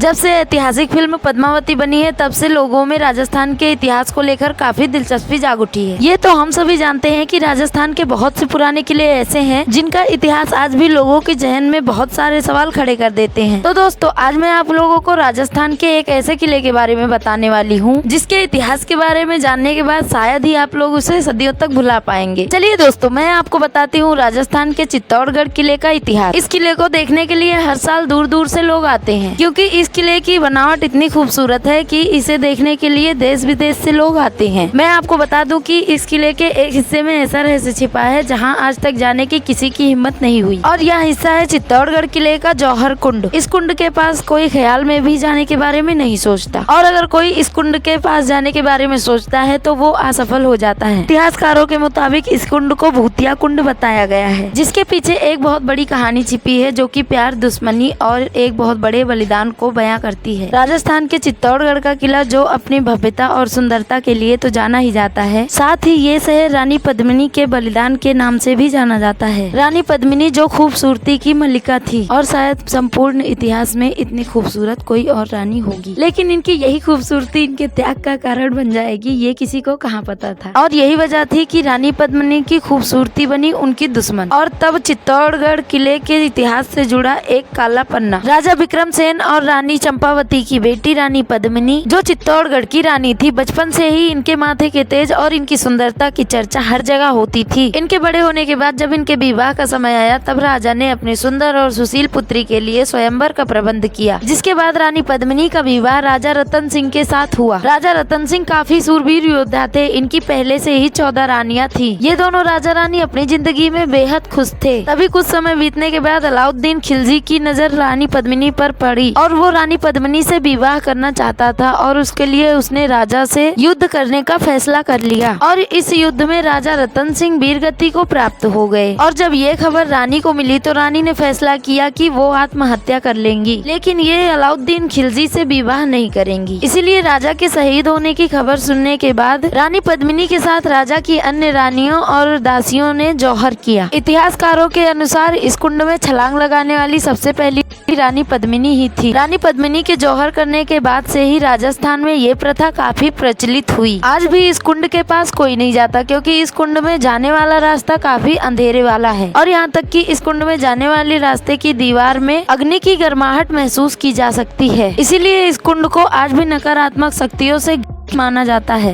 जब से ऐतिहासिक फिल्म पद्मावती बनी है तब से लोगों में राजस्थान के इतिहास को लेकर काफी दिलचस्पी जाग उठी है। ये तो हम सभी जानते हैं कि राजस्थान के बहुत से पुराने किले ऐसे हैं जिनका इतिहास आज भी लोगों के जहन में बहुत सारे सवाल खड़े कर देते हैं। तो दोस्तों, आज मैं आप लोगों को राजस्थान के एक ऐसे किले के बारे में बताने वाली हूँ जिसके इतिहास के बारे में जानने के बाद शायद ही आप लोग उसे सदियों तक भुला पाएंगे। चलिए दोस्तों, मैं आपको बताती हूँ राजस्थान के चित्तौड़गढ़ किले का इतिहास। इस किले को देखने के लिए हर साल दूर दूर से लोग आते हैं क्योंकि इस किले की बनावट इतनी खूबसूरत है कि इसे देखने के लिए देश विदेश से लोग आते हैं। मैं आपको बता दूं कि इस किले के एक हिस्से में ऐसा रहस्य छिपा है जहां आज तक जाने की किसी की हिम्मत नहीं हुई, और यह हिस्सा है चित्तौड़गढ़ किले का जौहर कुंड। इस कुंड के पास कोई ख्याल में भी जाने के बारे में नहीं सोचता, और अगर कोई इस कुंड के पास जाने के बारे में सोचता है तो वो असफल हो जाता है। इतिहासकारों के मुताबिक इस कुंड को भूतिया कुंड बताया गया है, जिसके पीछे एक बहुत बड़ी कहानी छिपी है जो कि प्यार, दुश्मनी और एक बहुत बड़े बलिदान को बयां करती है। राजस्थान के चित्तौड़गढ़ का किला जो अपनी भव्यता और सुंदरता के लिए तो जाना ही जाता है, साथ ही ये शहर रानी पद्मिनी के बलिदान के नाम से भी जाना जाता है। रानी पद्मिनी जो खूबसूरती की मल्लिका थी, और शायद संपूर्ण इतिहास में इतनी खूबसूरत कोई और रानी होगी, लेकिन इनकी यही खूबसूरती इनके त्याग का कारण बन जाएगी, ये किसी को कहाँ पता था। और यही वजह थी कि रानी पद्मिनी की खूबसूरती बनी उनकी दुश्मन। और तब चित्तौड़गढ़ किले के इतिहास से जुड़ा एक काला पन्ना। राजा विक्रम सेन और रानी चंपावती की बेटी रानी पद्मिनी, जो चित्तौड़गढ़ की रानी थी, बचपन से ही इनके माथे के तेज और इनकी सुंदरता की चर्चा हर जगह होती थी। इनके बड़े होने के बाद जब इनके विवाह का समय आया तब राजा ने अपनी सुंदर और सुशील पुत्री के लिए स्वयंवर का प्रबंध किया, जिसके बाद रानी पद्मिनी का विवाह राजा रतन सिंह के साथ हुआ। राजा रतन सिंह काफी सूरवीर योद्धा थे, इनकी पहले से ही 14 रानियां थी। ये दोनों राजा रानी अपनी जिंदगी में बेहद खुश थे। तभी कुछ समय बीतने के बाद अलाउद्दीन खिलजी की नजर रानी पद्मिनी पर पड़ी और वो रानी पद्मिनी से विवाह करना चाहता था, और उसके लिए उसने राजा से युद्ध करने का फैसला कर लिया। और इस युद्ध में राजा रतन सिंह वीरगति को प्राप्त हो गए। और जब ये खबर रानी को मिली तो रानी ने फैसला किया कि वो आत्महत्या कर लेंगी, लेकिन ये अलाउद्दीन खिलजी से विवाह नहीं करेंगी। इसीलिए राजा के शहीद होने की खबर सुनने के बाद रानी पद्मिनी के साथ राजा की अन्य रानियों और दासियों ने जौहर किया। इतिहासकारों के अनुसार इस कुंड में छलांग लगाने वाली सबसे पहली रानी पद्मिनी ही थी। रानी पद्मिनी के जौहर करने के बाद से ही राजस्थान में ये प्रथा काफी प्रचलित हुई। आज भी इस कुंड के पास कोई नहीं जाता क्योंकि इस कुंड में जाने वाला रास्ता काफी अंधेरे वाला है, और यहाँ तक कि इस कुंड में जाने वाले रास्ते की दीवार में अग्नि की गर्माहट महसूस की जा सकती है। इसीलिए इस कुंड को आज भी नकारात्मक शक्तियों से माना जाता है।